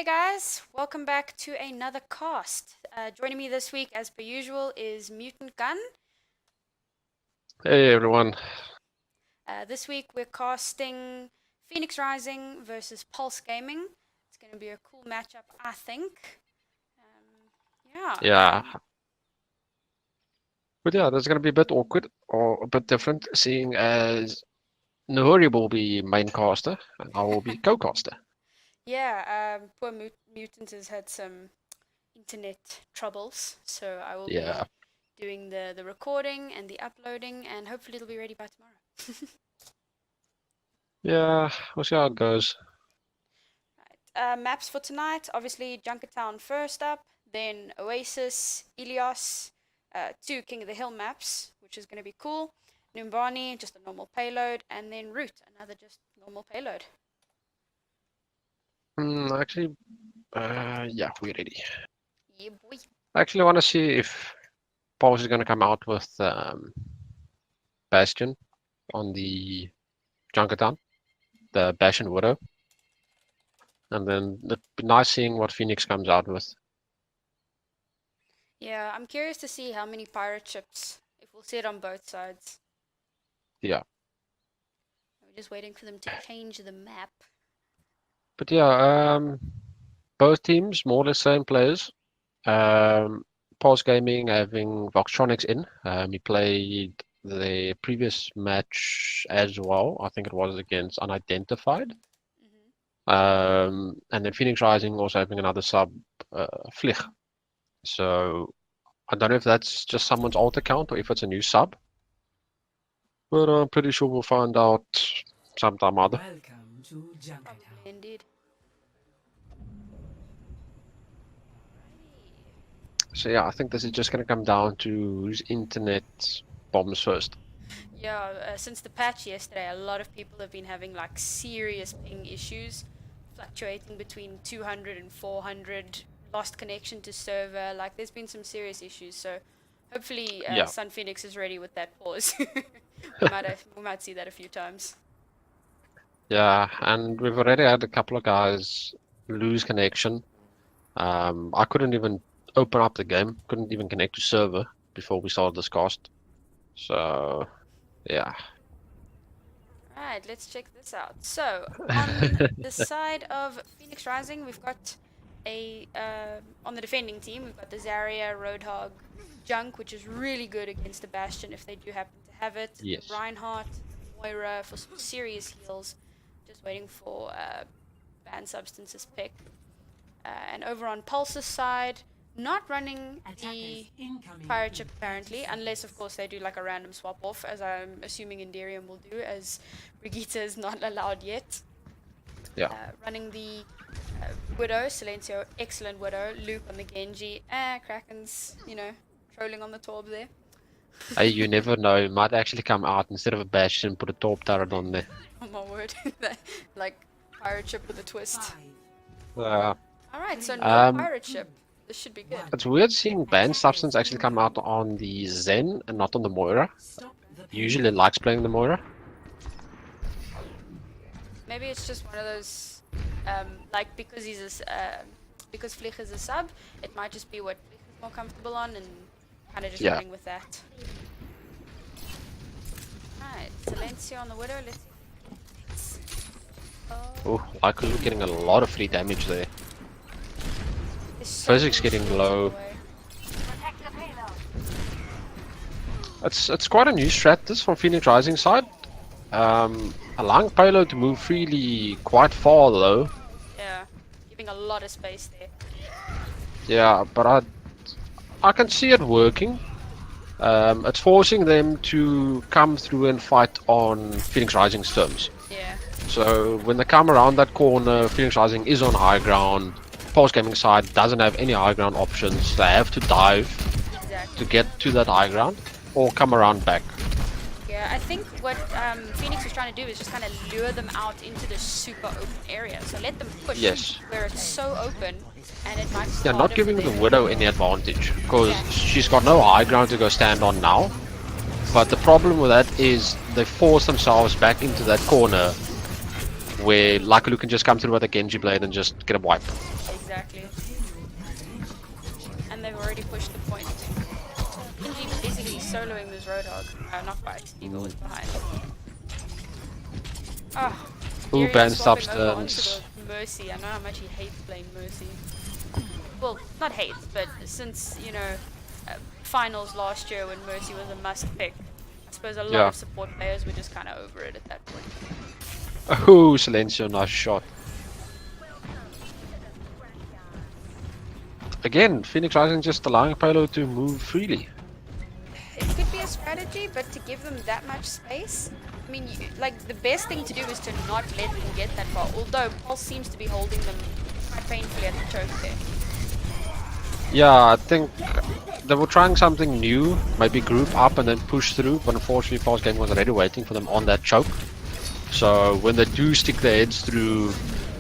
Hey guys, welcome back to another cast. Joining me this week, as per usual, is Mutant Gun. Hey everyone. This week we're casting Phoenix Rising versus Pulse Gaming. It's going to be a cool matchup, I think. Yeah. Yeah, but yeah, that's gonna be a bit awkward or a bit different, seeing as Nahori will be main caster and I will be co-caster. Yeah, poor Mutant has had some internet troubles, so I will Yeah, be doing the recording and the uploading, and hopefully it'll be ready by tomorrow. yeah, we'll see how it goes. Right. Maps for tonight, obviously Junkertown first up, then Oasis, Ilios, two King of the Hill maps, which is going to be cool. Numbani, just a normal payload, and then Root, another just normal payload. Actually, yeah, we're ready. Yeah, boy. I actually want to see if Pulse is gonna come out with Bastion on the Junkertown, the Bastion Widow, and then it'd be nice seeing what Phoenix comes out with. Yeah, I'm curious to see how many pirate ships, if we'll see it on both sides. Yeah, We're just waiting for them to change the map. but yeah, both teams more or less same players. Pulse Gaming having Voxtronics in. He played the previous match as well. I think it was against Unidentified. Hmm. And then Phoenix Rising also having another sub, Vlieg. So I don't know if that's just someone's alt account or if it's a new sub. But I'm pretty sure we'll find out sometime other. Welcome to Junkertown. Probably indeed. So yeah, I think this is just going to come down to whose internet bombs first. Yeah, since the patch yesterday, a lot of people have been having like serious ping issues, fluctuating between 200 and 400, lost connection to server. Like, there's been some serious issues. So, hopefully, Yeah. Sun Phoenix is ready with that pause. We might see that a few times. Yeah, and we've already had a couple of guys lose connection. I couldn't even open up the game, couldn't even connect to server before we started this cast. So, yeah. Right, let's check this out. So, on the side of Phoenix Rising, we've got on the defending team, we've got the Zarya, Roadhog, Junk, which is really good against the Bastion if they do happen to have it. Yes. Reinhardt, Moira for some serious heals. Just waiting for Banned Substances pick. And over on Pulse's side, not running the Attackers incoming. pirate ship apparently, unless of course they do like a random swap off, as I'm assuming Inderium will do, as Brigitte is not allowed yet. Yeah. Running the Widow, Silencio, excellent Widow, Luke on the Genji, Kraken's, trolling on the Torb there. Hey, you never know. It might actually come out instead of a Bastion and put a top turret on there. Oh my word, like pirate ship with a twist. 5, Alright, so no Um, pirate ship. This should be good. it's weird seeing Banned Substance actually come out on the Zen and not on the Moira. stop the Usually likes playing the Moira. Maybe it's just one of those, like because because Vlieg is a sub, it might just be what Vlieg is more comfortable on and kind of just Yeah. running with that. Alright, Silencio on the Widow, let's see. Oh, Oh, Lycos getting a lot of free damage there. there's so Physics many getting shields low. in the way. It's quite a new strat this from Phoenix Rising side. Allowing payload to move freely quite far though. Yeah, giving a lot of space there. Yeah, but I can see it working. It's forcing them to come through and fight on Phoenix Rising's terms. Yeah, So when they come around that corner, Phoenix Rising is on high ground. Pulse Gaming side doesn't have any high ground options. They have to dive exactly. to get to that high ground or come around back. Yeah, I think what Phoenix was trying to do is just kind of lure them out into the super open area. So let them push Yes. where it's so open, and it might be Yeah, not harder for giving the them. Widow any advantage because she's got no high ground to go stand on now. But the problem with that is they force themselves back into that corner where Lycolu can just come through with a Genji blade and just get a wipe. Exactly. And they've already pushed the point. Genji basically soloing this Roadhog. Not quite. Diva was behind. Ah. Ooh, Gary ban swapping over onto substance. the Mercy. I know how much he hates playing Mercy. Well, not hate, but since, you know, finals last year when Mercy was a must pick, I suppose a lot Yeah. of support players were just kind of over it at that point. Oh, Silencio, nice shot. Again, Phoenix Rising just allowing Payload to move freely. It could be a strategy, but to give them that much space, I mean, like, the best thing to do is to not let them get that far, although Pulse seems to be holding them quite painfully at the choke there. Yeah, I think they were trying something new, maybe group up and then push through, but unfortunately Pulse Game was already waiting for them on that choke. So when they do stick their heads through,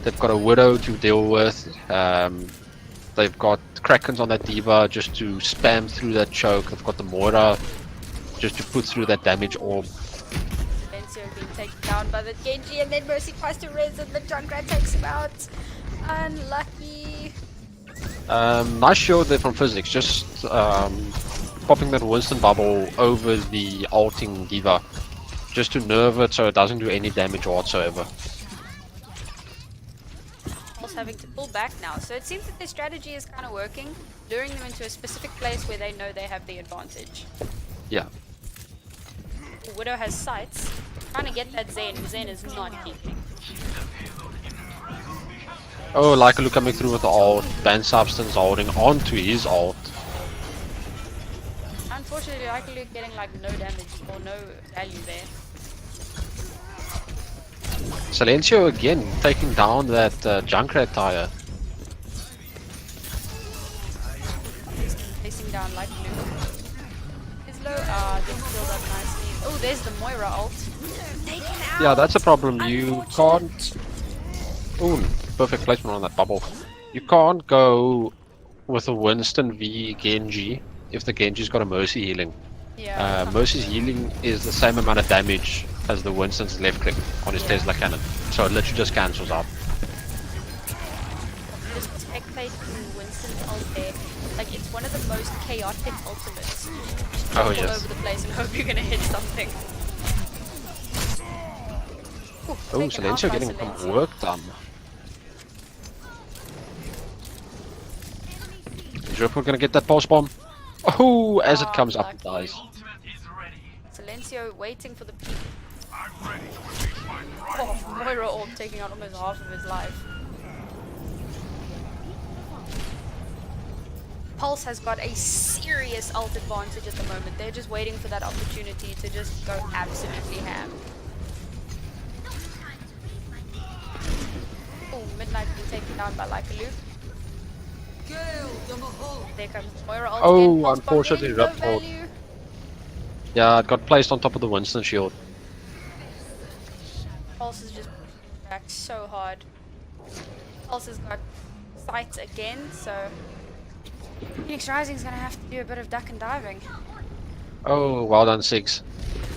they've got a Widow to deal with, they've got Krakens on that Diva just to spam through that choke, they've got the Moira just to put through that damage orb. Silencio being taken down by the Genji, and then Mercy tries to res and the Junkrat takes him out. Unlucky. Nice shield there from Physics, just popping that Winston bubble over the ulting Diva, just to nerve it so it doesn't do any damage whatsoever. Pulse having to pull back now, so it seems that their strategy is kind of working, luring them into a specific place where they know they have the advantage. Yeah. Widow has sights, trying to get that Zen. Zen is not keeping. Oh, Lycalu coming through with the ult, Ban Substance holding onto his ult. Unfortunately, Lycalu getting like no damage or no value there. Silencio again taking down that Junkrat tire. Facing down Lycalu. Is low. Gets killed up nicely. Oh, there's the Moira ult. Taken out. Yeah, that's a problem. You can't. Ooh, perfect placement on that bubble. You can't go with a Winston v Genji if the Genji's got a Mercy healing. Yeah. Mercy's healing is the same amount of damage as the Winston's left click on his Yeah. Tesla cannon. So it literally just cancels out. Just spectating Winston's ult there. Like, it's one of the most chaotic ultimates. Oh, All yes. over the place and hope you're gonna hit something. Ooh, Oh, taken out Silencio by getting Silencio. some work done. Is Ripple gonna get that pulse bomb? Oh, as it comes up, it Lucky. dies. Silencio waiting for the peak. Oh, Moira orb taking out almost half of his life. Pulse has got a serious ult advantage at the moment. They're just waiting for that opportunity to just go absolutely ham. Oh, Midnight being taken down by Lycalu. There comes Moira ult Oh, again. Pulse bomb unfortunately, in, no Rip ult. value. Yeah, it got placed on top of the Winston shield. Pulse is just pushing back so hard. Pulse has got sights again, so Phoenix Rising's gonna have to do a bit of duck and diving. Oh, well done, Six.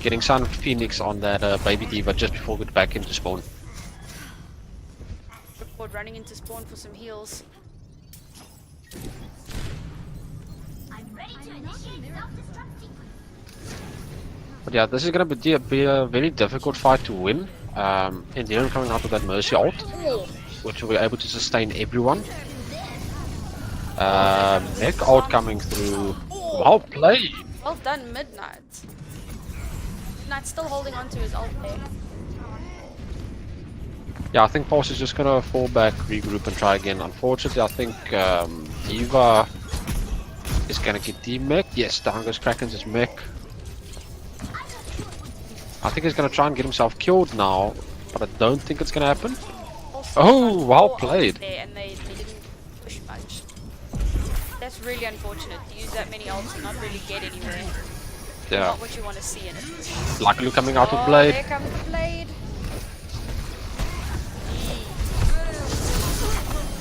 Getting Sun Phoenix on that baby Diva just before we get back into spawn. Ripcord running into spawn for some heals. But yeah, this is gonna be a very difficult fight to win. Endearing coming out with that Mercy ult, which will be able to sustain everyone. Mech ult coming through. Well played. Well done, Midnight. Midnight's still holding on to his ult there. Yeah, I think Pulse is just gonna fall back, regroup, and try again. Unfortunately, I think Diva is gonna get mech. Yes, down goes Kraken's his mech. I think he's gonna try and get himself killed now, but I don't think it's gonna happen. Pulse Oh, got well 4 ults played. There and they didn't push much. That's really unfortunate. To use that many ults and not really get anywhere. Yeah, Not what you want to see in it. Luckily coming out with Oh, Blade. there comes the blade.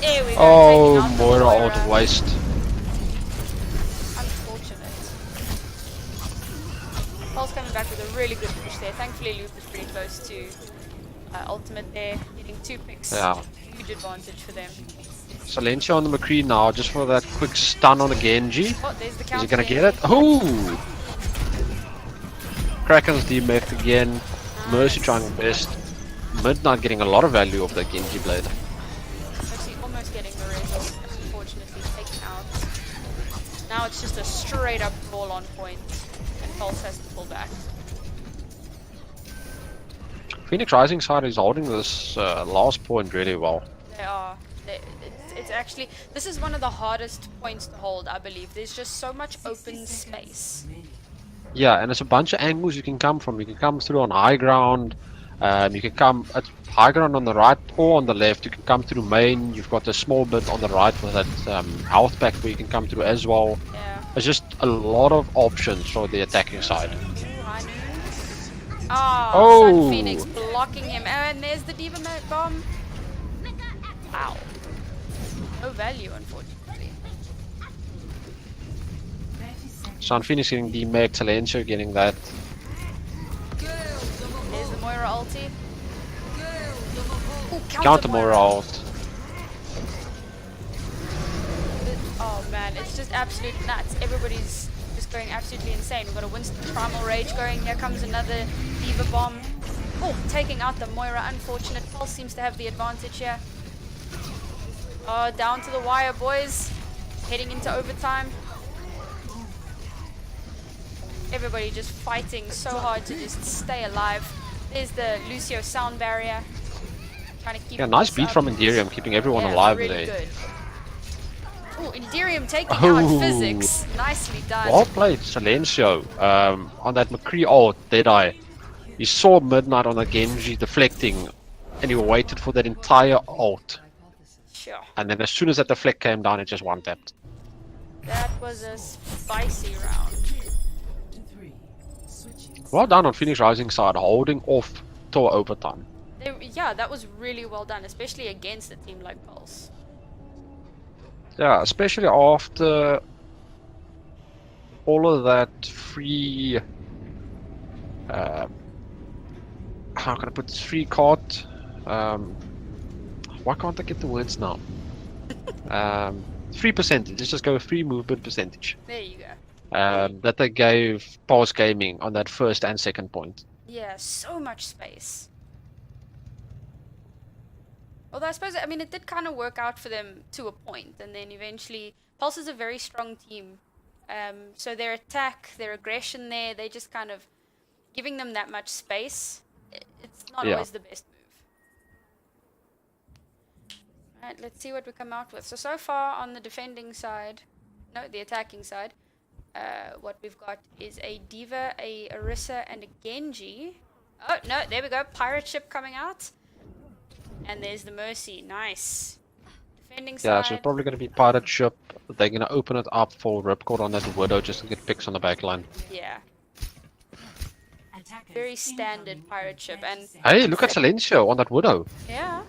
There we go. Oh, taking out the Moira ult waste. Unfortunate. Pulse coming back with a really good push there. Thankfully, Loop is pretty close to ultimate there, getting 2 picks. Yeah. Huge advantage for them. Silencio on the McCree now, just for that quick stun on the Genji. Oh, there's the Is counter. he gonna get Genji. it? Oh! Kraken's demech again. Mercy trying her best. Midnight getting a lot of value off that Genji blade. Actually, almost getting the Razor, unfortunately taken out. Now it's just a straight up brawl on point, and Pulse has to pull back. Phoenix Rising side is holding this last point really well. They are. It's actually, this is one of the hardest points to hold, I believe. There's just so much open space. Yeah, and there's a bunch of angles you can come from. You can come through on high ground. You can come at high ground on the right or on the left. You can come through main. You've got a small bit on the right for that health pack where you can come through as well. Yeah. There's just a lot of options for the attacking side. Ah, Oh. Sun Phoenix blocking him. And there's the Diva Bomb. Wow. No value, unfortunately. Sun Phoenix getting demech, Silencio getting that. There's the Moira ulti. Ooh, Counter Moira ult. Oh man, it's just absolute nuts. Everybody's just going absolutely insane. We've got a Winston Primal Rage going. Here comes another Diva Bomb. Oh, taking out the Moira. Unfortunate. Pulse seems to have the advantage here. Oh, down to the wire, boys. Heading into overtime. Everybody just fighting so hard to just stay alive. There's the Lucio sound barrier. Trying to keep Yeah, nice Pulse beat up. from Enderium, keeping everyone Yeah, alive really there. good. Oh, Enderium taking Oh. out Physics. Nicely done. Well played, Silencio. On that McCree ult, Deadeye. He saw Midnight on the Genji deflecting, and he waited for that entire ult. Sure. And then as soon as that deflect came down, it just one-tapped. That was a spicy round. Well done on Phoenix Rising side, holding off till overtime. Yeah, that was really well done, especially against a team like Pulse. Yeah, especially after all of that free... how can I put this? Free card? Why can't I get the words now? Free percentage. Let's just go with free movement percentage. There you go. That they gave Pulse Gaming on that first and second point. Yeah, so much space. Although I suppose, I mean, it did kind of work out for them to a point, and then eventually, Pulse is a very strong team. So their attack, their aggression there, they just kind of giving them that much space. It's not Yeah. always the best move. Alright, let's see what we come out with. So far on the defending side, no, the attacking side, what we've got is a Diva, a Orisa, and a Genji. Oh, no, there we go. Pirate ship coming out. And there's the Mercy. Nice. Defending Yeah, side. so it's probably going to be Pirate Ship. They're going to open it up for Ripcord on that Widow just to get picks on the back line. Yeah. Very standard pirate ship. And Hey, look at Silencio on that Widow. yeah.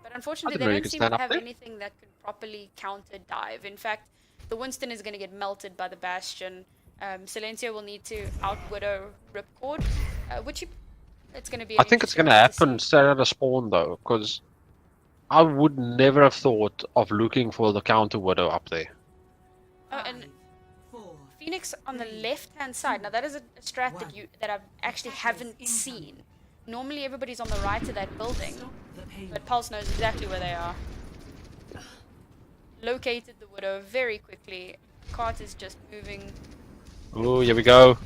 But unfortunately, I didn't they know you don't could seem stand to up have there. anything that could properly counter dive. In fact, the Winston is going to get melted by the Bastion. Silencio will need to out Widow Ripcord, which it's going to be. I think it's going to happen straight at a spawn though, because I would never have thought of looking for the counter Widow up there. Oh, and Phoenix on the left-hand side. Now that is a strat that I actually haven't seen. Normally everybody's on the right of that building, but Pulse knows exactly where they are. Located the Widow very quickly. Cart is just moving. Oh, here we go.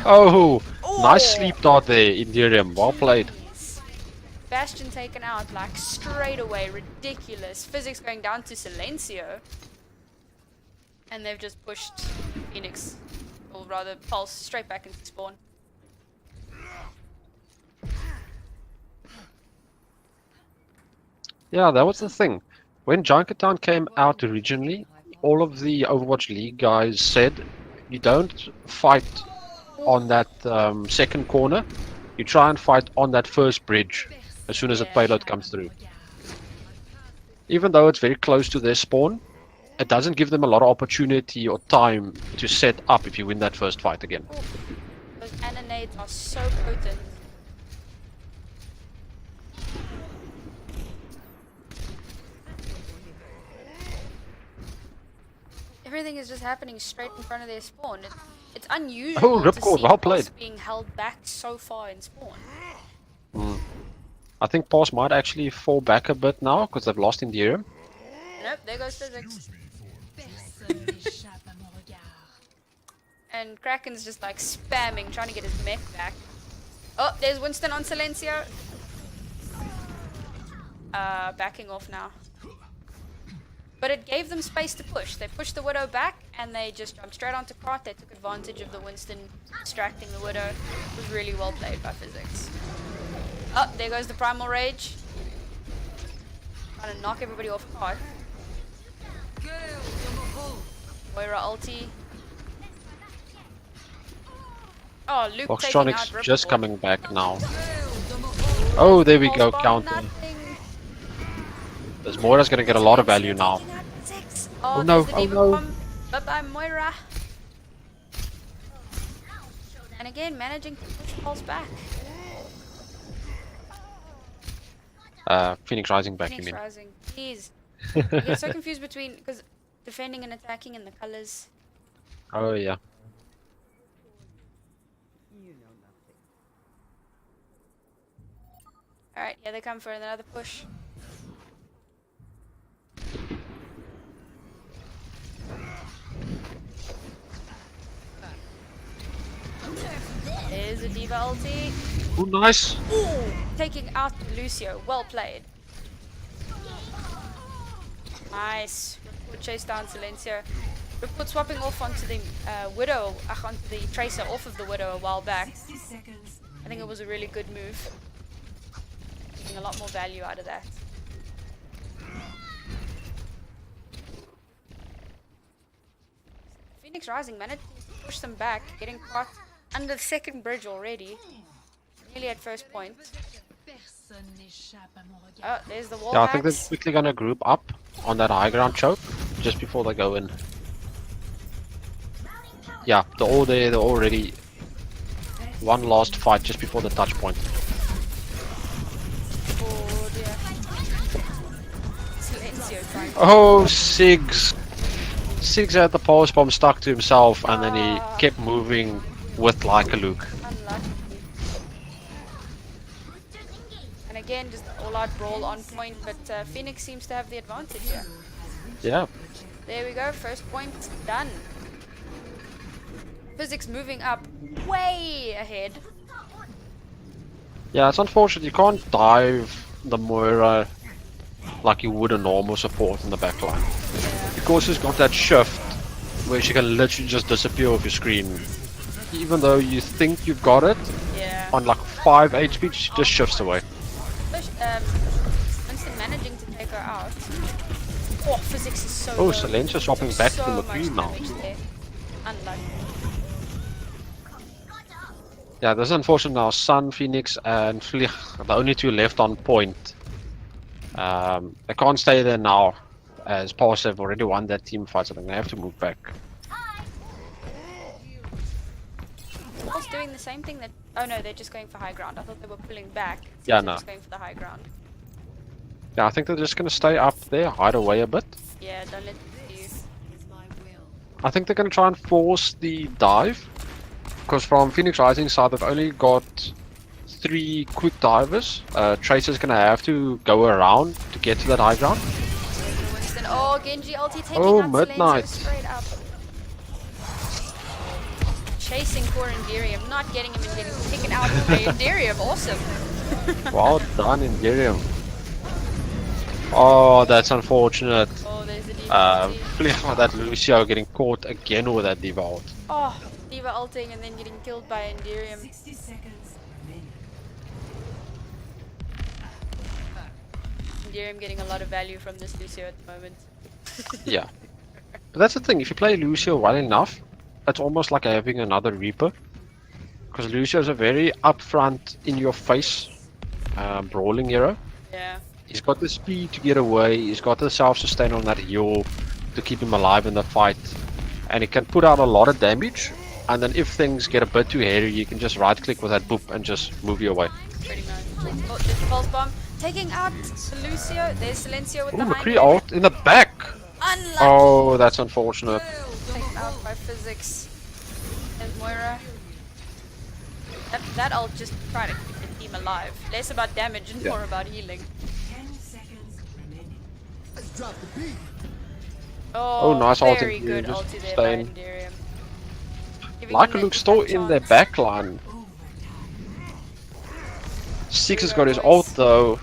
Oh, nice Oh. sleep dart there, Enderium. Well played. Jeez. Bastion taken out like straight away. Ridiculous. Physics going down to Silencio. And they've just pushed Phoenix, or rather Pulse, straight back into spawn. Yeah, that was the thing. When Junkertown came out originally, all of the Overwatch League guys said, you don't fight on that second corner, you try and fight on that first bridge as soon as the payload comes through. Even though it's very close to their spawn, it doesn't give them a lot of opportunity or time to set up if you win that first fight again. Those annonades are so potent. everything is just happening straight in front of their spawn. It's unusual to Ripcord, see well boss played. being held back so far in spawn. I think Pause might actually fall back a bit now because they've lost Endearium. Nope, there goes physics. Personne n'échappe à mon regard. And Kraken's just like spamming, trying to get his mech back. Oh, there's Winston on Silencio. Backing off now. But it gave them space to push. They pushed the Widow back and they just jumped straight onto Cart. They took advantage of the Winston distracting the Widow. It was really well played by Physics. Oh, there goes the Primal Rage. Trying to knock everybody off Cart. Moira ulti. Oh, Luke taking out Voxtronics just Ripcord. coming back now. Oh, there we go, Pulse bomb, counter. nothing. This Moira's gonna get a lot of value now. Taking out Physics. Oh Oh, no, there's the oh Diva no. bomb. Bye-bye, Moira. And again, managing to push Pulse back. Phoenix Rising back, Phoenix you mean? Rising. Please. I get so confused between, because defending and attacking and the colors. Oh yeah. Alright, yeah, they come for another push. There's a Diva ulti. Oh, nice. Ooh, taking out Lucio. Well played. Nice. Ripcord chased down Silencio. Ripcord swapping off onto the Widow, onto the Tracer off of the Widow a while back. 60 seconds. I think it was a really good move. Getting a lot more value out of that. Phoenix Rising managed to push them back, getting caught under the second bridge already. Nearly at first point. Personne n'échappe à mon regard. Oh, there's the wall Yeah, I think they're hacks. quickly gonna group up on that high ground choke just before they go in. Yeah, they're all there. They're already one last fight just before the touch point. Oh dear. Silencio trying to Oh, Sigs. Sigs had the pulse bomb stuck to himself, and then he kept moving with like a Luke. unlucky. And again, just all-out brawl on point, but Phoenix seems to have the advantage here. Yeah. There we go, first point done. Physics moving up way ahead. Yeah, it's unfortunate you can't dive the Moira like you would a normal support in the backline. Yeah. Because she's got that shift where she can literally just disappear off your screen. Even though you think you've got it, Yeah. on like 5 HP, she just shifts away. Winston managing to take her out. Oh, Physics is so Oh, low. Silencio swapping back to So McCree much now. damage there. Unlucky. Yeah, this is unfortunate now. Sun, Phoenix, and Vlieg, the only two left on point. They can't stay there now, as Pulse have already won that team fight, so they have to move back. Pulse doing the same thing that... Oh no, they're just going for high ground. I thought they were pulling back. Seems Yeah, they're no. just going for the high ground. Yeah, I think they're just gonna stay up there, hide away a bit. Yeah, don't let them see you. Is my will. I think they're gonna try and force the dive, because from Phoenix Rising side they've only got 3 quick divers. Tracer's gonna have to go around to get to that high ground. There's the Winston. Oh, Genji ulti taking Oh, out Midnight. Silencio straight up. Chasing for Enderium, not getting him and getting taken out by Enderium. Awesome. Well done, Enderium. Oh, that's unfortunate. Oh, there's the Diva ulti. Vlieg with that Lucio getting caught again with that Diva ult. Oh, Diva ulting and then getting killed by Enderium. 60 seconds remaining. Enderium getting a lot of value from this Lucio at the moment. Yeah. But that's the thing, if you play Lucio well enough, it's almost like having another Reaper. Because Lucio is a very upfront, in your face, brawling hero. Yeah. He's got the speed to get away, he's got the self-sustain on that heal to keep him alive in the fight. And he can put out a lot of damage. And then if things get a bit too hairy, you can just right click with that boop and just move you away. Pretty much. Oh, there's the pulse bomb. Taking out Lucio. There's Silencio with Ooh, the McCree hind. ult in the back! Unlucky. Oh, that's unfortunate. Taken out by physics. There's Moira. That ult just trying to keep the team alive. Less about damage and Yeah. more about healing. 10 seconds remaining. Oh, nice ulti, very dude, good just ulti there by staying. Enderium. Giving Like him looks a still in their chance. back line. Six has got his ult though.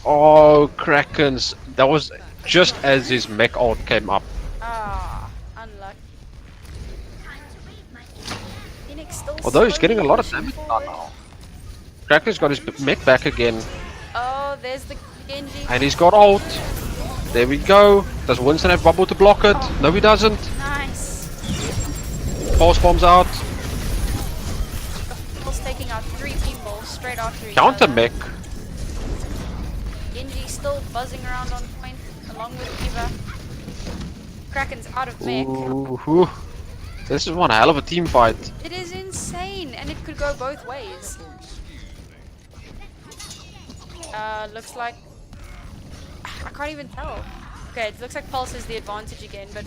Oh, Krakens. That was just as his mech ult came up. Ah, unlucky. Phoenix still Although he's getting a slowly lot of pushing damage forward. now. Kraken's got his mech back again. Oh, there's the Genji. And he's got ult. There we go. Does Winston have bubble to block it? No, he doesn't. Nice. Pulse bombs out. Pulse taking out 3 people straight after each Counter other. mech. Genji still buzzing around on point along with Eva. Kraken's out of mech. Ooh. This is one hell of a team fight. It is insane, and it could go both ways. Looks like I can't even tell. Okay, it looks like Pulse is the advantage again, but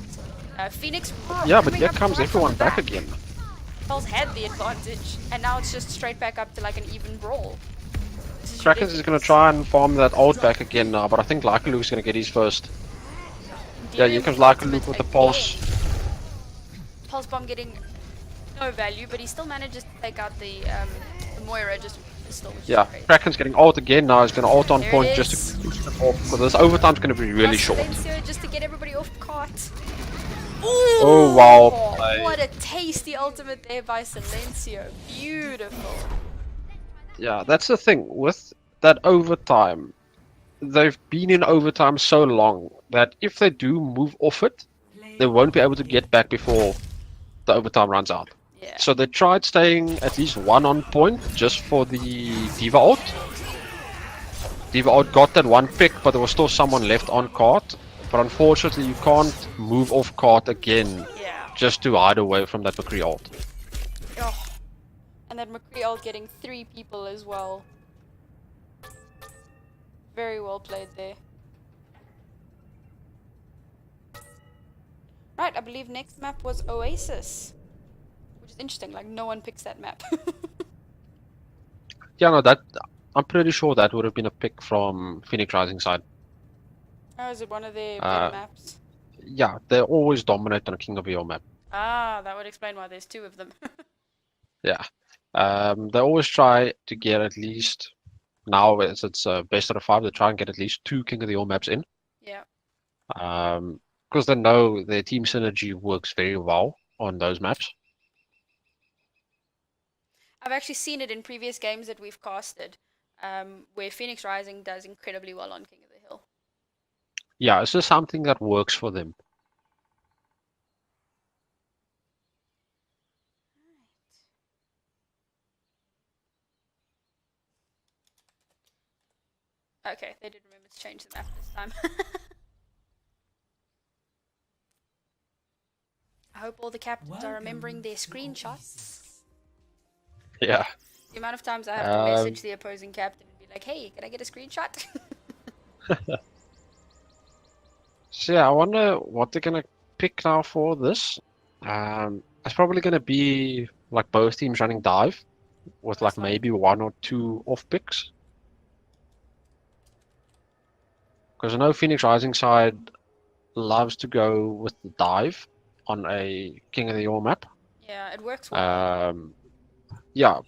Phoenix. Yeah, but coming here up comes right from everyone the back again. Pulse had the advantage, and now it's just straight back up to like an even brawl. This is Krakens is gonna ridiculous. try and farm that ult back again now, but I think Lucky Luke's gonna get his first. Yeah, here Enderium comes Lucky ultimate Luke with the again. pulse. Pulse bomb getting no value, but he still manages to take out the Moira just with the pistol, which Yeah, is great. Kraken's getting ult again now. He's gonna ult on There point it just is. to push them off, because this overtime's gonna be really Plus short. Silencio just to get everybody off cart. Oh, wow. Ooh, what a tasty ultimate there by Silencio. Beautiful. Yeah, that's the thing with that overtime. They've been in overtime so long that if they do move off it, they won't be able to get back before the overtime runs out. Yeah. So they tried staying at least one on point just for the Diva ult. Diva ult got that one pick, but there was still someone left on cart. But unfortunately, you can't move off cart again Yeah. just to hide away from that McCree ult. Oh. And that McCree ult getting 3 people as well. Very well played there. Right, I believe next map was Oasis. Which is interesting, like no one picks that map. Yeah, no, I'm pretty sure that would have been a pick from Phoenix Rising side. Oh, is it one of their better maps? Yeah, they always dominate on a King of Your map. Ah, that would explain why there's 2 of them. Yeah. They always try to get at least, now as it's best out of 5, they try and get at least 2 King of the All maps in. Yeah. Because they know their team synergy works very well on those maps. I've actually seen it in previous games that we've casted, where Phoenix Rising does incredibly well on King of the Hill. Yeah, it's just something that works for them. Okay, they did remember to change the map this time. I hope all the captains are remembering their screenshots. Yeah. The amount of times I have to message the opposing captain and be like, hey, can I get a screenshot? So yeah, I wonder what they're gonna pick now for this. It's probably gonna be like both teams running dive with like maybe 1 or 2 off picks. Because I know Phoenix Rising side loves to go with the dive on a King of the All map. Yeah, it works well. Yeah,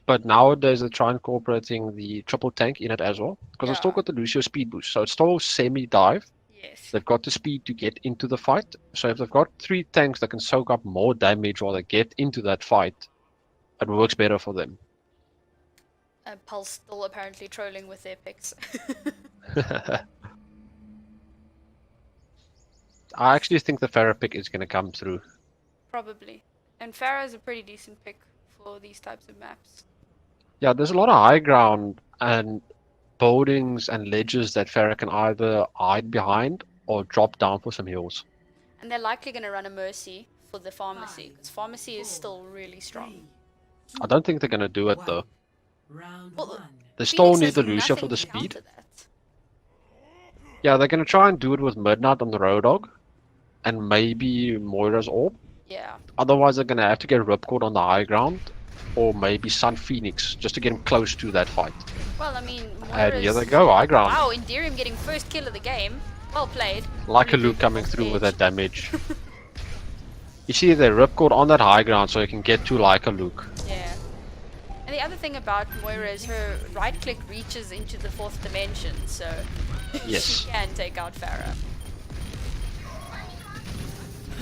but nowadays they try incorporating the triple tank in it as well. Because it's still Yeah. got the Lucio speed boost, so it's still semi-dive. Yes. They've got the speed to get into the fight. So if they've got 3 tanks that can soak up more damage while they get into that fight, it works better for them. Pulse still apparently trolling with their picks. I actually think the Pharah pick is going to come through. Probably. And Farah's a pretty decent pick for these types of maps. Yeah, there's a lot of high ground and buildings and ledges that Pharah can either hide behind or drop down for some heals. And they're likely going to run a Mercy for the Pharmacy, because Pharmacy is still really strong. I don't think they're going to do it though. Round Well, 1. They still Phoenix need has the Lucio for nothing the to speed. counter that. Yeah, they're gonna try and do it with Midnight on the Road Dog, and maybe Moira's Orb. Yeah. Otherwise, they're gonna have to get Ripcord on the high ground, or maybe Sun Phoenix, just to get him close to that fight. Well, I mean, And here Moira's... they go, high ground. Wow, Enderium getting first kill of the game. Well played. Like a Really Luke coming good through with edge. that damage. You see the Ripcord on that high ground, so you can get to like a Luke. Yeah. And the other thing about Moira is her right click reaches into the fourth dimension, so Yes. she can take out Farah.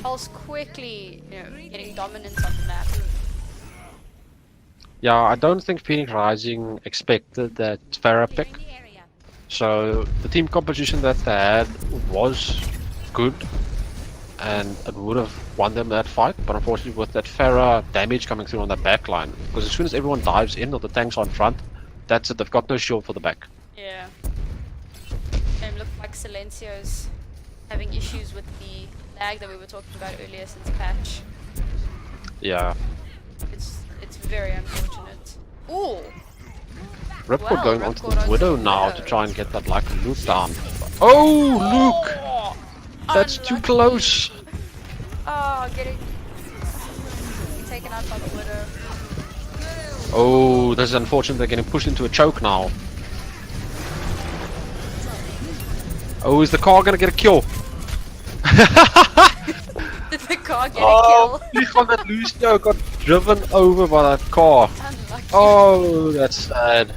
Pulse quickly, getting dominance on the map. Yeah, I don't think Phoenix Rising expected that Farah pick. So the team composition that they had was good, and it would have won them that fight. But unfortunately, with that Farah damage coming through on that back line, because as soon as everyone dives in or the tanks are in front, that's it. They've got no shield for the back. Yeah. And it looked like Silencio's having issues with the lag that we were talking about earlier since patch. Yeah, It's very unfortunate. Ooh! Ripcord Well, going onto Ripcord the onto Widow the now Widow. to try and get that like Luke down. Oh, Luke! Oh, That's too unlucky. close. Oh, getting taken out by the Widow. Oh, this is unfortunate. They're getting pushed into a choke now. Oh, is the car gonna get a kill? Did the car get Oh, a kill? please on that Lucio got driven over by that car. Unlucky. Oh, that's sad.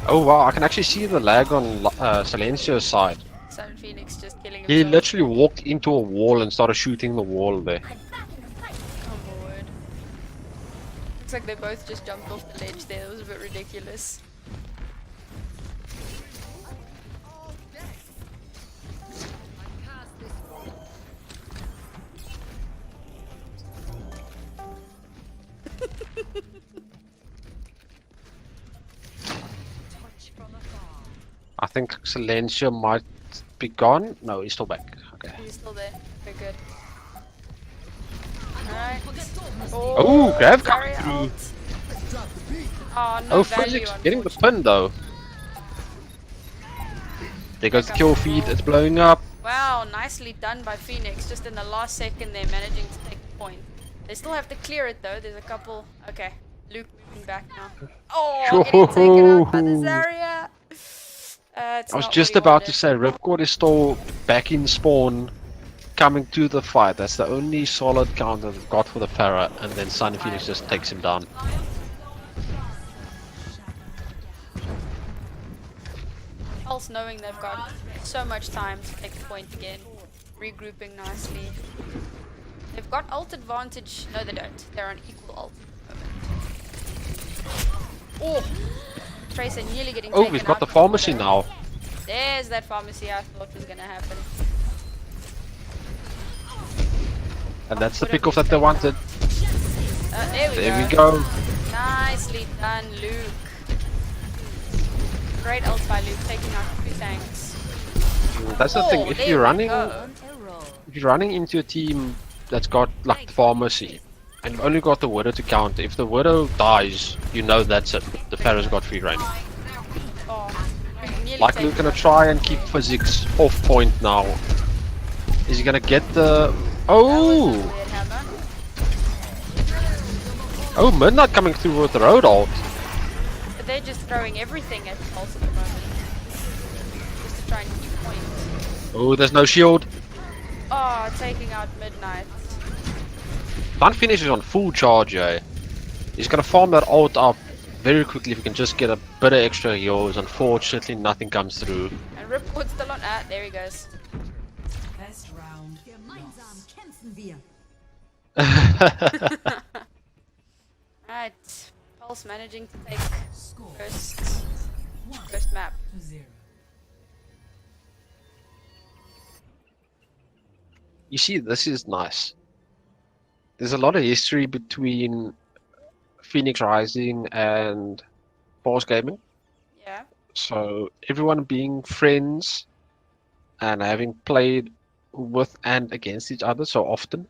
Oh wow, I can actually see the lag on Silencio's side. Sun Phoenix just killing He himself. literally walked into a wall and started shooting the wall there. Oh my word. Looks like they both just jumped off the ledge there. That was a bit ridiculous. I think Silencio might be gone. No, he's still back. Okay. He's still there. Very good. Alright. Oh, Grav coming Zarya through. ult. Oh, no Oh, value, Physics getting the unfortunately. pin though. There goes the kill feed. It's blowing up. Wow, nicely done by Phoenix. Just in the last second, they're managing to take the point. They still have to clear it though. There's a couple. Okay, Luke moving back now. Oh, getting taken out by the Zarya. It's I was not just what he about to wanted. say, Ripcord is still back in spawn, coming to the fight. That's the only solid counter they've got for the Farah, and then Sun Phoenix just takes him down. Pulse knowing they've got so much time to take the point again, regrouping nicely. They've got ult advantage. No, they don't. They're on equal ult at the moment. Oh, Tracer nearly getting Oh, taken we've got out the by pharmacy Widow. now. There's that pharmacy I thought was gonna happen. And that's the Widow pick-off being that they taken wanted. out. There we There go. we go. Nicely done, Luke. Great ult by Luke, taking out 2 tanks. That's the thing. Oh, If there you're we running, go. if you're running into a team that's got like the pharmacy, and you've only got the Widow to counter, if the Widow dies, you know that's it. The Pharaoh's got free reign. Oh, nearly Like taken Luke gonna out. try and keep Physics off point now. Is he gonna get the? That was a Oh, weird hammer. oh, Midnight coming through with the road ult. But they're just throwing everything at Pulse at the moment. Just to try and keep point. Oh, there's no shield. Oh, taking out Midnight. Sun Phoenix is on full charge, eh? He's gonna farm that ult up very quickly if he can just get a bit of extra heals. Unfortunately, nothing comes through. And Ripcord still on. Ah, there he goes. Best round. Lost. Kämpfen wir. Right. Pulse managing to take Score first map. 1-0. You see, this is nice. There's a lot of history between Phoenix Rising and Force Gaming. Yeah. So everyone being friends and having played with and against each other so often.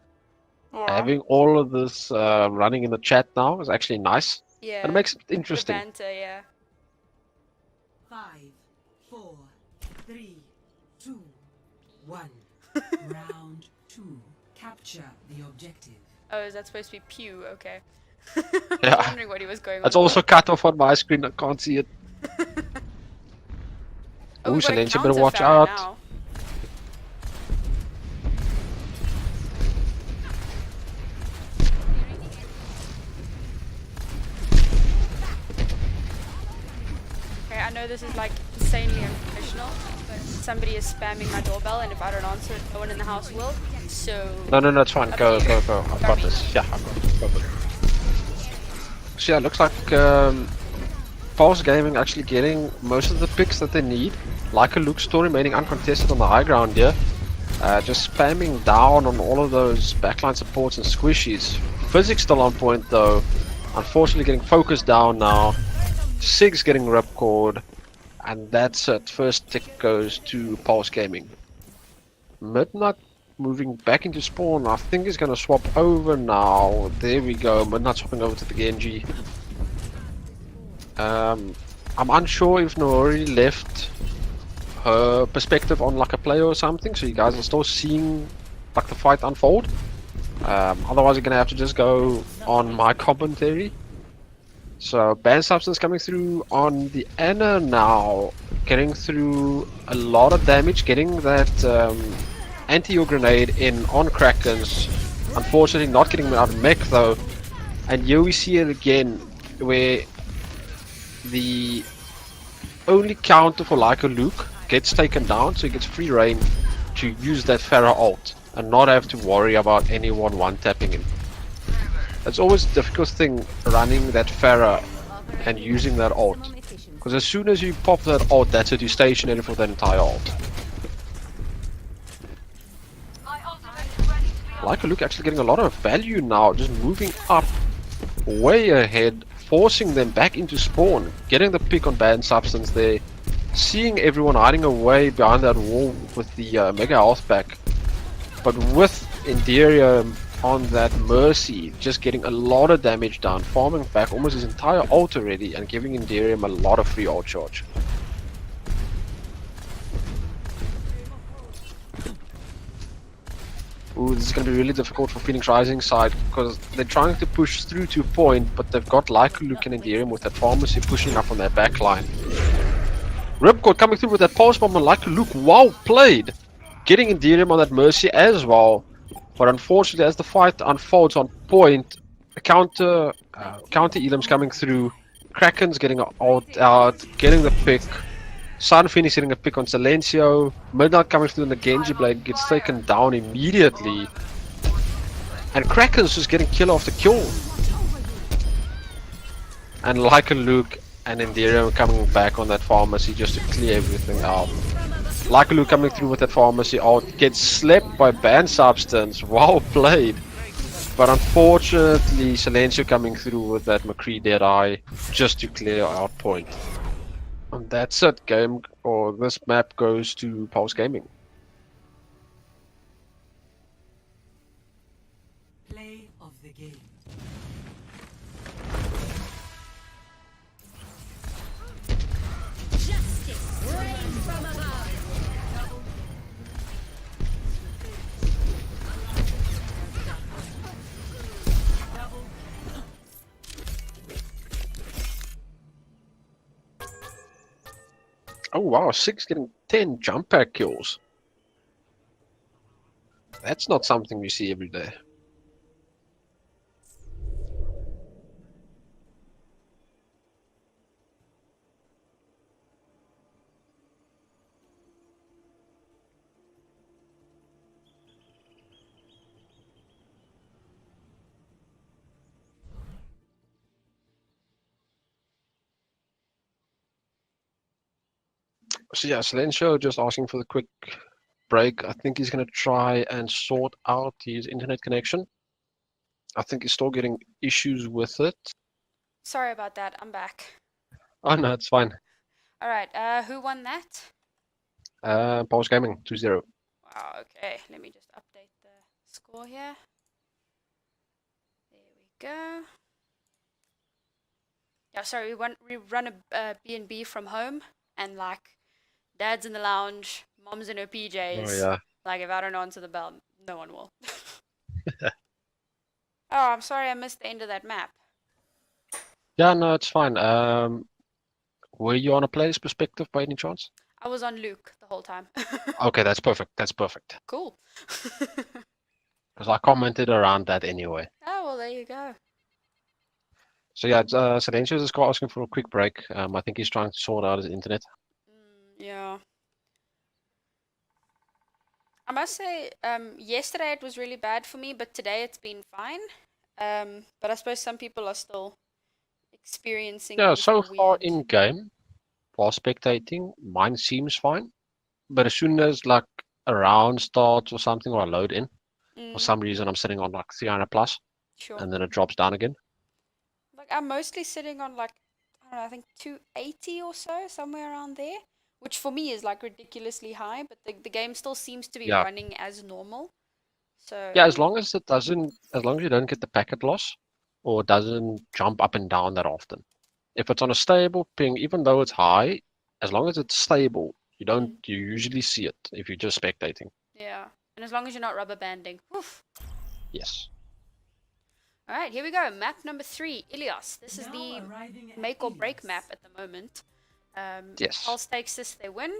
Having all of this running in the chat now is actually nice. Yeah. And it makes it Bit of interesting. banter, yeah. 1. Round 2. Capture the objective. Oh, is that supposed to be pew? Okay. Yeah. I was wondering what he was going on. It's also cut off on my screen. I can't see it. Oh, Ooh, we've got a Silencio, better counter watch Pharah out. now. Okay, I know this is like insanely unprofessional, but somebody is spamming my doorbell, and if I don't answer it, no one in the house will. So. No, it's fine. Up Go, to you. go, go. I've Got got me. this. Yeah, I've got it. Go for it. So yeah, it looks like Pulse Gaming actually getting most of the picks that they need. Like a Luke still remaining uncontested on the high ground here. Just spamming down on all of those backline supports and squishies. Physics still on point though. Unfortunately getting focused down now. Sig's getting ripcord. And that's it. First tick goes to Pulse Gaming. Midnight moving back into spawn. I think he's gonna swap over now. There we go. Midnight swapping over to the Genji. I'm unsure if Nori left her perspective on like a player or something, so you guys are still seeing like the fight unfold. Otherwise, you're gonna have to just go on my commentary. So Ban Substance coming through on the Ana now, getting through a lot of damage, getting that anti-air grenade in on Krakens. Unfortunately, not getting him out of mech though. And here we see it again, where the only counter for Leica Luke gets taken down, so he gets free reign to use that Pharah ult and not have to worry about anyone one-tapping him. It's always a difficult thing running that Pharah and using that ult, because as soon as you pop that ult, that's it, you're stationary for that entire ult. Leica Luke actually getting a lot of value now, just moving up way ahead, forcing them back into spawn, getting the pick on Ban Substance there, seeing everyone hiding away behind that wall with the Mega Health back, but with Enderia on that Mercy, just getting a lot of damage done, farming back almost his entire ult already and giving Enderium a lot of free ult charge. Ooh, this is going to be really difficult for Phoenix Rising side because they're trying to push through to point, but they've got Leica Luke and Enderium with that pharmacy pushing up on their back line. Ripcord coming through with that pulse bomb on Leica Luke, well played! Getting Enderium on that Mercy as well, but unfortunately as the fight unfolds on point, counter Elam's coming through, Kraken's getting ult out, getting the pick, Sun Phoenix hitting a pick on Silencio, Midnight coming through and the Genji Blade gets taken down immediately, and Kraken's just getting kill after kill. And Leica Luke and Enderium coming back on that pharmacy just to clear everything out. Leica Luke coming through with that pharmacy ult, gets slept by Ban Substance, well played. But unfortunately Silencio coming through with that McCree Deadeye just to clear out point. And that's it, this map goes to Pulse Gaming. Play of the game. Oh wow, 6 getting 10 jump pack kills. That's not something you see every day. So yeah, Silencio just asking for the quick break. I think he's going to try and sort out his internet connection. I think he's still getting issues with it. Sorry about that. I'm back. Oh no, it's fine. All right. Who won that? Pulse Gaming 2-0. Wow. Okay. Let me just update the score here. There we go. Yeah. Sorry. We run a B&B from home, and like, Dad's in the lounge, Mom's in her PJs. Oh yeah. Like, if I don't answer the bell, no one will. Oh, I'm sorry I missed the end of that map. Yeah, no, it's fine. Were you on a player's perspective by any chance? I was on Luke the whole time. Okay, that's perfect. That's perfect. Cool. Because I commented around that anyway. Oh, well, there you go. So yeah, Silencious is asking for a quick break. I think he's trying to sort out his internet. Yeah. I must say, yesterday it was really bad for me, but today it's been fine. But I suppose some people are still experiencing Yeah, anything so far weird. in game, while spectating, mine seems fine. But as soon as like a round starts or something, or I load in, for some reason I'm sitting on like 300 plus, Sure. and then it drops down again. Like, I'm mostly sitting on like, I don't know, I think 280 or so, somewhere around there, which for me is like ridiculously high, but the game still seems to be Yeah. running as normal. So, Yeah, I as mean, long as it doesn't, as long as you don't get the packet loss, or it doesn't jump up and down that often. If it's on a stable ping, even though it's high, as long as it's stable, you usually see it if you're just spectating. yeah. And as long as you're not rubber banding. Woof. Yes. All right, here we go. Map number 3, Ilios. This is Now the arriving at make or break Ilios. map at the moment. Yes. Pulse takes this, they win.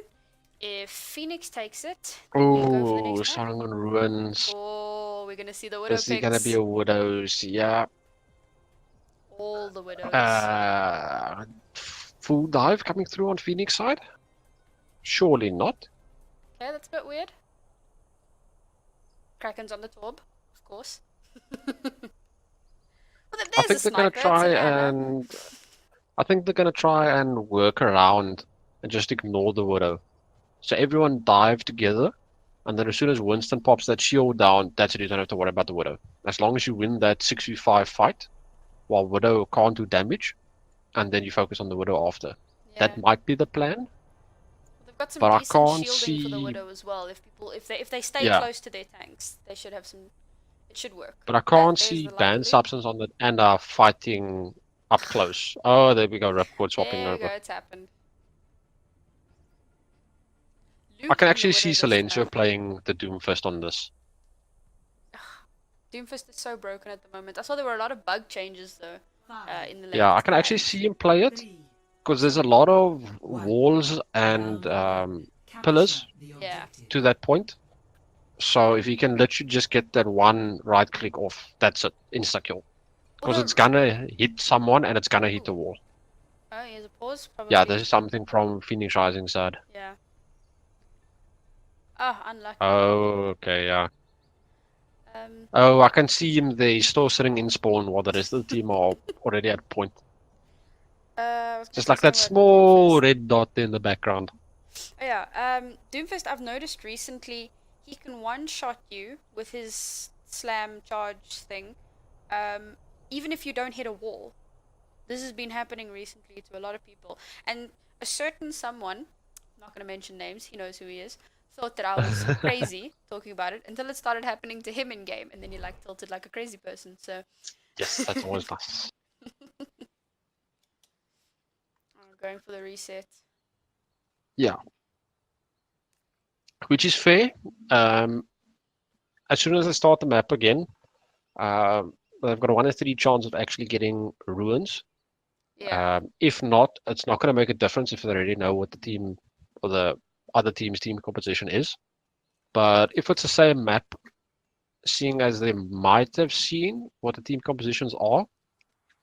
If Phoenix takes it, then we go for the Oh, next map. Sarangon Ruins. Oh, we're gonna see the widow This is gonna picks. be a Widows. Yeah. All the widows. Full dive coming through on Phoenix side? Surely not. Okay, that's a bit weird. Kraken's on the Torb, of course. Well, I there's think a they're gonna sniper, try Savannah. and I think they're gonna try and work around and just ignore the Widow. So everyone dive together, and then as soon as Winston pops that shield down, that's it. You don't have to worry about the Widow. As long as you win that 6v5 fight, while Widow can't do damage, and then you focus on the Widow after. Yeah. That might be the plan. They've got some but I decent can't shielding for the see- widow as well. If they stay Yeah. close to their tanks, they should have some. It should work. But I can't there's see the light banned blue. substance on the and are fighting up close. Oh, there we go. Ripcord swapping There we go. over. It's happened. I Luke can and the actually see Widow this Silencio time. playing the Doomfist on this. Doomfist is so broken at the moment. I saw there were a lot of bug changes though in the latest. Yeah, I can actually patch. see him play it because there's a lot of walls and pillars Yeah. to that point. So if you can literally just get that one right click off, that's it, insta kill. Because Although- it's gonna hit someone and it's gonna hit the wall. Oh, here's a pause. Probably. Yeah, this is something from Phoenix Rising side. Yeah. Oh, unlucky. Oh, okay, yeah. Um, Oh, I can see him there. He's still sitting in spawn while the rest of the team are already at point. I was gonna Just say like that something about small Doomfist. red dot in the background. Oh, yeah. Doomfist, I've noticed recently, he can one-shot you with his slam charge thing, even if you don't hit a wall. This has been happening recently to a lot of people. And a certain someone, I'm not going to mention names, he knows who he is, thought that I was crazy talking about it until it started happening to him in game, and then he like tilted like a crazy person. So Yes, that's always nice. I'm going for the reset. Yeah. Which is fair. As soon as I start the map again, they've got a 1 in 3 chance of actually getting ruins. Yeah. If not, it's not going to make a difference if they already know what the team or the other team's team composition is. But if it's the same map, seeing as they might have seen what the team compositions are,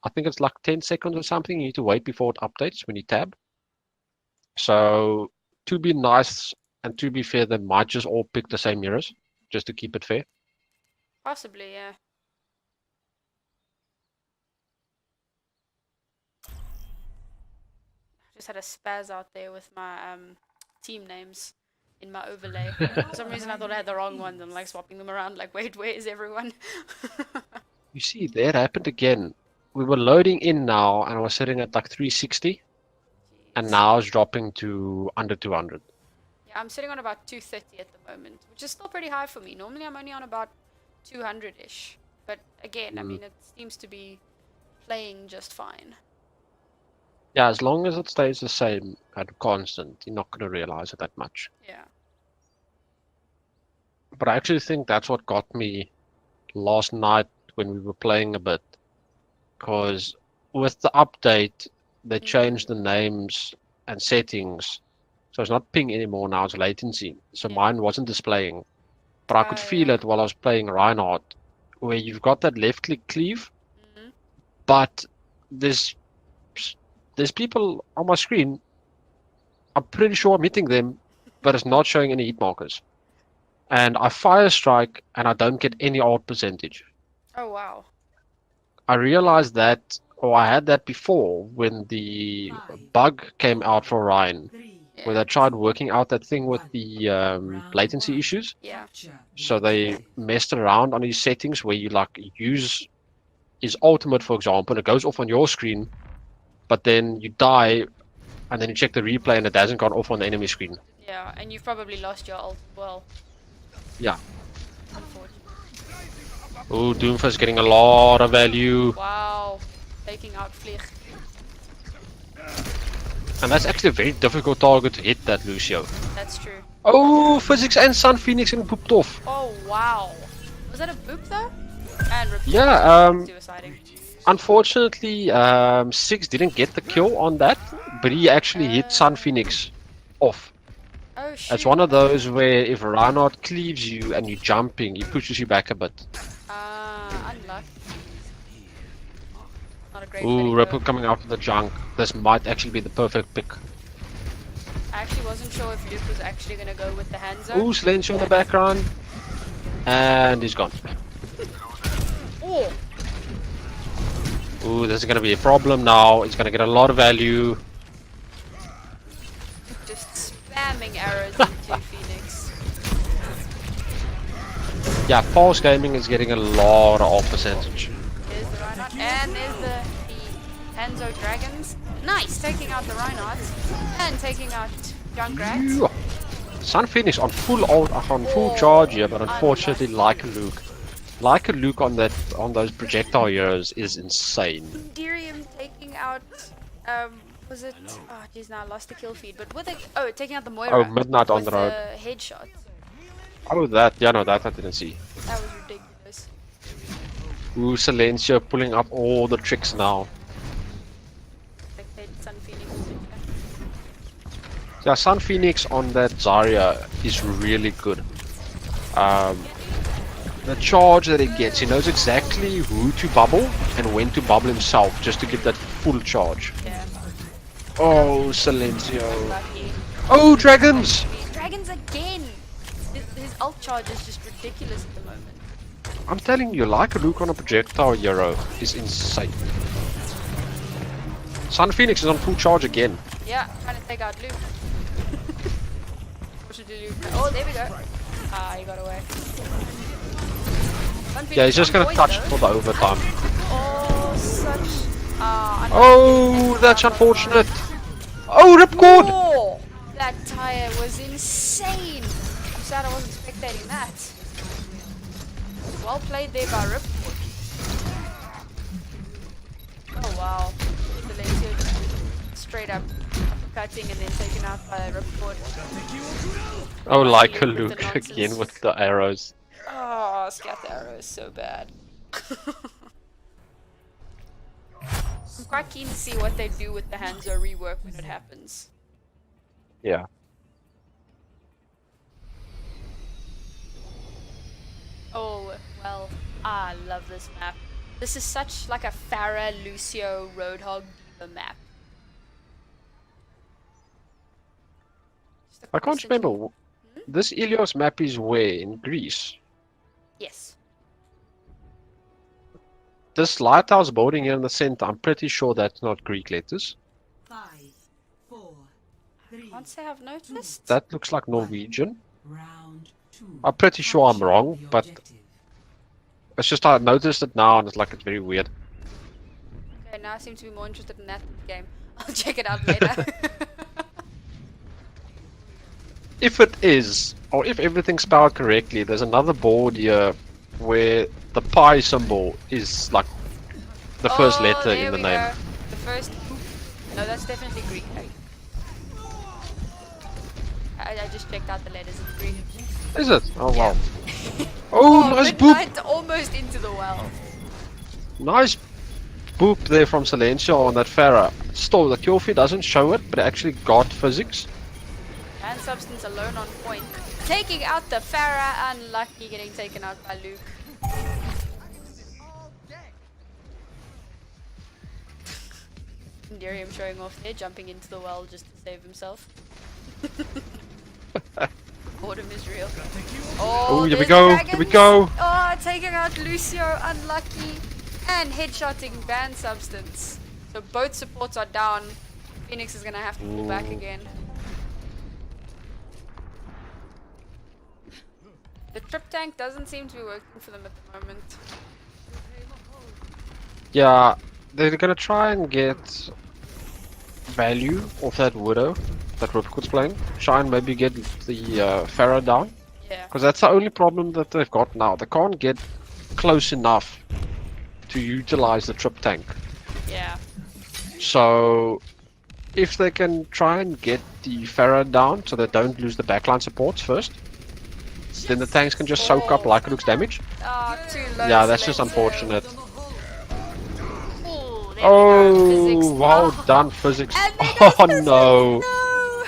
I think it's like 10 seconds or something. You need to wait before it updates when you tab. So to be nice and to be fair, they might just all pick the same mirrors just to keep it fair. Possibly, yeah. Just had a spaz out there with my team names in my overlay. For some reason I thought I had the wrong ones. I'm like swapping them around like, wait, where is everyone? You see, that happened again. We were loading in now and I was sitting at like 360 and Jeez. now it's dropping to under 200. Yeah, I'm sitting on about 230 at the moment, which is still pretty high for me. Normally I'm only on about 200-ish. But again, I mean, it seems to be playing just fine. Yeah, as long as it stays the same at constant, you're not going to realize it that much. Yeah. But I actually think that's what got me last night when we were playing a bit. Because with the update, they changed the names and settings. So it's not ping anymore, now it's latency. So Yeah. mine wasn't displaying. But I could feel yeah. it while I was playing Reinhardt, where you've got that left click cleave, Mhm. but there's people on my screen. I'm pretty sure I'm hitting them, but it's not showing any hit markers. And I fire strike and I don't get any ult percentage. Oh wow. I realized that, or I had that before when the bug came out for Ryan, where Yeah. they tried working out that thing with the latency issues. Yeah. So they messed around on his settings where you like use his ultimate, for example, it goes off on your screen, but then you die, and then you check the replay and it hasn't gone off on the enemy screen. Yeah, and you've probably lost your ult as well. Yeah. Unfortunately. Oh, Doomfist getting a lot of value. Wow. Taking out Vlieg. And that's actually a very difficult target to hit, that Lucio. That's true. Oh, Physics and Sun Phoenix getting pooped off. Oh wow. Was that a boop though? And Yeah, suiciding. unfortunately, Six didn't get the kill on that, but he actually hit Sun Phoenix off. Oh shoot. It's one of those where if Reinhardt cleaves you and you're jumping, he pushes you back a bit. Unlucky. Not a great Ooh, video. Ripple coming out of the junk. This might actually be the perfect pick. I actually wasn't sure if Luke was actually gonna go with the Hanzo. Ooh, Silencio in the background. And he's gone. Oh, Ooh, this is gonna be a problem now. He's gonna get a lot of value. just spamming arrows into Phoenix. Yeah, Pulse Gaming is getting a lot of ult percentage. There's the Reinhardt, and there's the Hanzo Dragons. Nice, taking out the Reinhardt, and taking out Junkrat. Phew. Sun Phoenix on full ult, on full charge here, but unfortunately, like a Luke on those projectile heroes is insane. Dirium taking out, was it? Oh, geez, now I lost the kill feed. But with it, taking out the Moira. Oh, Midnight on with the road. the headshot. Oh, that, yeah, no, that I didn't see. That was ridiculous. Ooh, Silencio pulling up all the tricks now. Spectated Sun Phoenix. Yeah, Sun Phoenix on that Zarya is really good. The charge that he gets, he knows exactly who to bubble and when to bubble himself just to get that full charge. Yeah. Oh, Silencio. Lucky. Oh, dragons! Dragons again! His ult charge is just ridiculous at the moment. I'm telling you, like a Luke on a projectile hero is insane. Sun Phoenix is on full charge again. Yeah, trying to take out Luke. Fortunately, Luke. Oh, there we go. Ah, he got away. Sun Yeah, he's Phoenix just on gonna point, touch though. for the overtime. Oh, such. Oh, that's unfortunate. Oh, Ripcord! Oh, that tire was insane. I'm sad I wasn't spectating that. Well played there by Ripcord. Oh wow. Silencio just straight up cutting and then taken out by Ripcord. Oh, like a With the Luke nonsense. again with the arrows. Oh, scatter arrow is so bad. I'm quite keen to see what they do with the Hanzo rework when it happens. Yeah. Oh, well, I love this map. This is such like a Pharah, Lucio, Roadhog Diva map. Just a I can't constantly- remember. This Ilios map is where? In Greece? Yes. This lighthouse building here in the center, I'm pretty sure that's not Greek letters. 5, 4, 3. Can't say I've noticed. That looks like Norwegian. Round 2. I'm pretty sure I'm wrong, but it's just I noticed it now and it's like it's very weird. Okay, now I seem to be more interested in that game. I'll check it out later. If it is, or if everything's spelled correctly, there's another board here where the pi symbol is like the first Oh, letter there in the we name. go. The first. No, that's definitely Greek. I just checked out the letters in Greek. Is it? Oh Yeah. wow. Oh, Oh, nice boop! Midnight almost into the well. Nice boop there from Silencio on that Pharah. Still, the kill feed doesn't show it, but it actually got physics. And Substance alone on point. Taking out the Pharah, unlucky getting taken out by Luke. Enderium showing off there, jumping into the well just to save himself. Boredom is real. Oh, here we there's go, the here we dragons. go. Oh, taking out Lucio, unlucky. And headshotting Ban Substance. So both supports are down. Phoenix is gonna have to pull back again. The trip tank doesn't seem to be working for them at the moment. Yeah, they're gonna try and get value off that Widow that Ripcood's playing. Try and maybe get the Pharah down. Yeah. Because that's the only problem that they've got now. They can't get close enough to utilize the trip tank. Yeah. So if they can try and get the Pharah down so they don't lose the backline supports first, then the tanks can just soak up Lycanrooc's damage. Ah, too low. Yeah, that's just Silencio. unfortunate. Ooh, there we go. Oh, Physics. well Ah. done, physics. And there Oh goes Physics. no. No.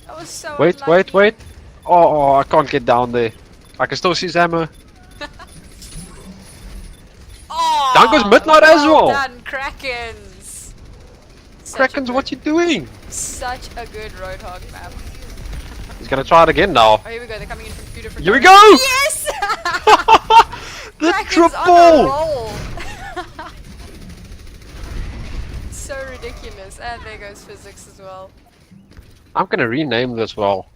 That was so Wait, unlucky. wait, wait. Oh, I can't get down there. I can still see Zama. Oh, Down goes Midnight as well. Done, Krakens. Krakens, what you doing? Such a good Roadhog map. He's gonna try it again now. Oh, here we go. They're coming in from two different. Here we directions. go! Yes. The Krakens on a triple! roll. So ridiculous. And there goes Physics as well. I'm gonna rename this well.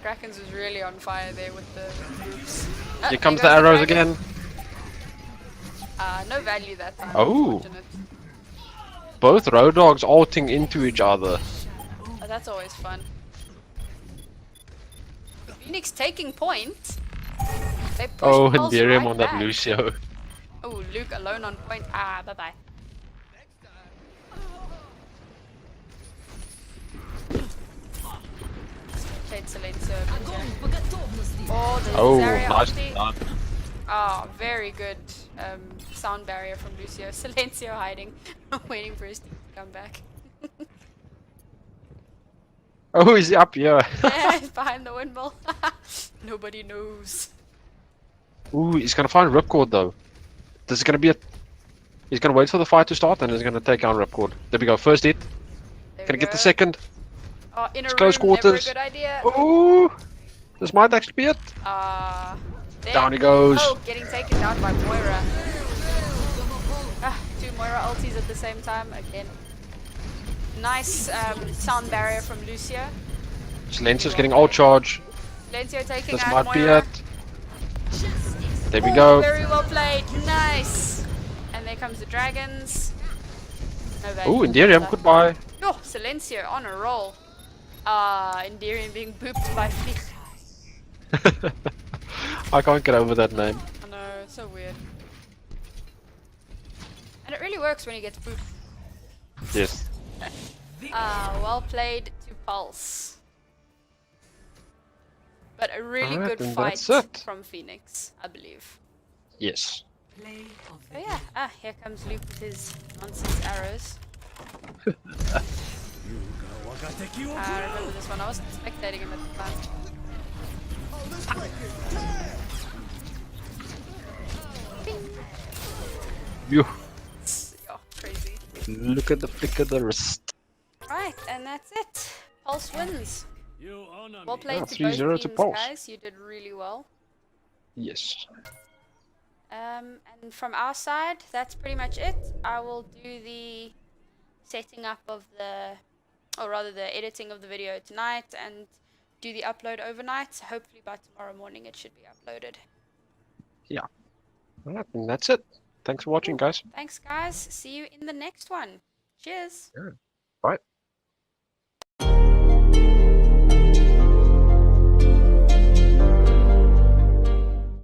Krakens was really on fire there with the groups. Here comes the arrows again. No value that time. Oh. Unfortunate. Both road dogs ulting into each other. Oh, that's always fun. Phoenix taking point. They push Oh, and Pulse Miriam right on that back. Lucio. Oh, Luke alone on point. Ah, bye bye. Shade Silencio. Oh, the Oh, Zarya nice ulti. done. Oh, very good sound barrier from Lucio. Silencio hiding, waiting for his team to come back. Oh, he's up here. Yeah, he's behind the windmill. Nobody knows. Ooh, he's gonna find Ripcord though. This is gonna be a... He's gonna wait for the fight to start and he's gonna take out Ripcord. There we go, first hit. There Gonna we get the go. second. Oh, in a It's room, close quarters. never a good idea. Ooh! This might actually be it. There. Down he goes. Oh, getting taken down by Moira. Ah, two Moira ultis at the same time again. Nice sound barrier from Lucio. Silencio's getting all charge. Silencio taking This out might be Moira. it. There we Oh, go. very well played. Nice. And there comes the dragons. No value. Ooh, Enderium, goodbye. Oh, Silencio on a roll. Enderium being booped by Vlieg. I can't get over that name. I know, it's so weird. And it really works when he gets booped. Yes. Well played to Pulse. But a really Alright, good then fight that's it. from Phoenix, I believe. Yes. Play of the Oh yeah, here comes Luke with his nonsense arrows. I remember this one, I was spectating him at the time. Phew. Oh, crazy. Look at the flick of the wrist. Right, and that's it. Pulse wins. Well played Yeah, to 3-0 both to teams, Pulse. guys. You did really well. Yes. And from our side, that's pretty much it. I will do the setting up of the, or rather the editing of the video tonight and do the upload overnight. Hopefully by tomorrow morning it should be uploaded. Alright, and that's it. Thanks for watching, guys. Thanks guys. See you in the next one. Cheers. Bye.